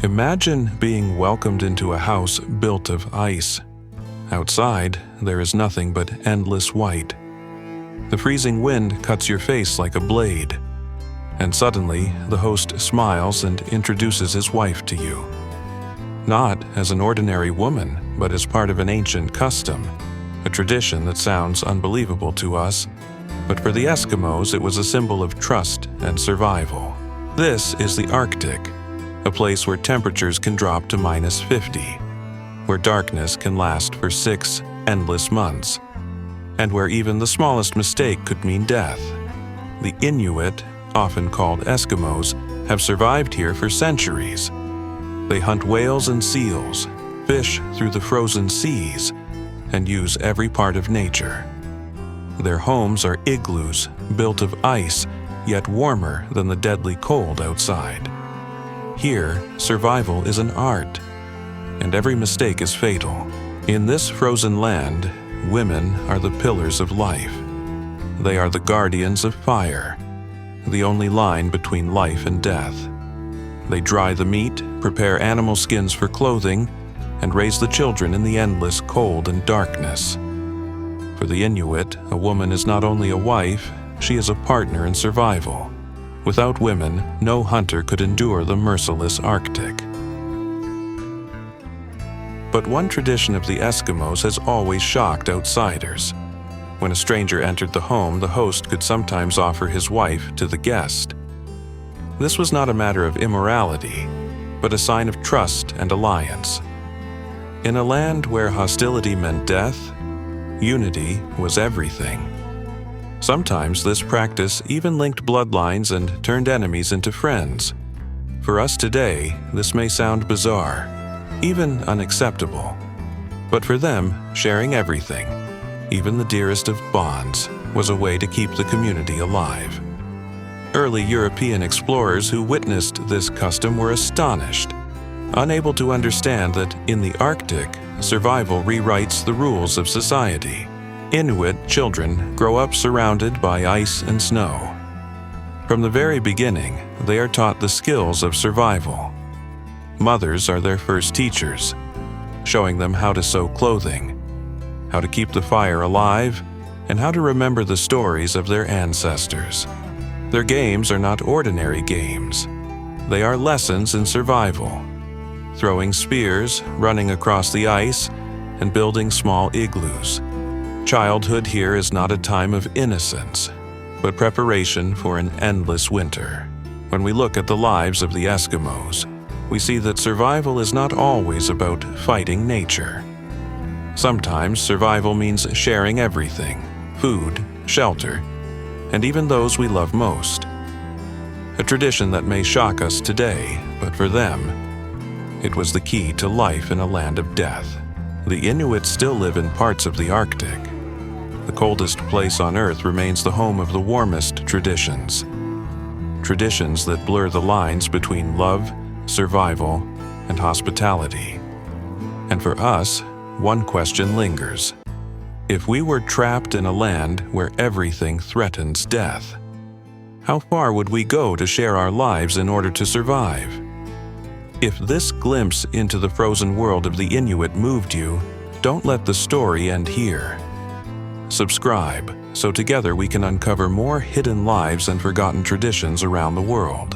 Imagine being welcomed into a house built of ice. Outside, there is nothing but endless white. The freezing wind cuts your face like a blade. And suddenly, the host smiles and introduces his wife to you. Not as an ordinary woman, but as part of an ancient custom, a tradition that sounds unbelievable to us, but for the Eskimos it was a symbol of trust and survival. This is the Arctic, a place where temperatures can drop to -50, where darkness can last for 6 endless months, and where even the smallest mistake could mean death. The Inuit, often called Eskimos, have survived here for centuries. They hunt whales and seals, fish through the frozen seas, and use every part of nature. Their homes are igloos built of ice, yet warmer than the deadly cold outside. Here, survival is an art, and every mistake is fatal. In this frozen land, women are the pillars of life. They are the guardians of fire, the only line between life and death. They dry the meat, prepare animal skins for clothing, and raise the children in the endless cold and darkness. For the Inuit, a woman is not only a wife, she is a partner in survival. Without women, no hunter could endure the merciless Arctic. But one tradition of the Eskimos has always shocked outsiders. When a stranger entered the home, the host could sometimes offer his wife to the guest. This was not a matter of immorality, but a sign of trust and alliance. In a land where hostility meant death, unity was everything. Sometimes this practice even linked bloodlines and turned enemies into friends. For us today, this may sound bizarre, even unacceptable. But for them, sharing everything, even the dearest of bonds, was a way to keep the community alive. Early European explorers who witnessed this custom were astonished, unable to understand that in the Arctic, survival rewrites the rules of society. Inuit children grow up surrounded by ice and snow. From the very beginning, they are taught the skills of survival. Mothers are their first teachers, showing them how to sew clothing, how to keep the fire alive, and how to remember the stories of their ancestors. Their games are not ordinary games. They are lessons in survival, throwing spears, running across the ice, and building small igloos. Childhood here is not a time of innocence, but preparation for an endless winter. When we look at the lives of the Eskimos, we see that survival is not always about fighting nature. Sometimes survival means sharing everything: food, shelter, and even those we love most. A tradition that may shock us today, but for them, it was the key to life in a land of death. The Inuit still live in parts of the Arctic. The coldest place on Earth remains the home of the warmest traditions. Traditions that blur the lines between love, survival, and hospitality. And for us, one question lingers. If we were trapped in a land where everything threatens death, how far would we go to share our lives in order to survive? If this glimpse into the frozen world of the Inuit moved you, don't let the story end here. Subscribe, so together we can uncover more hidden lives and forgotten traditions around the world.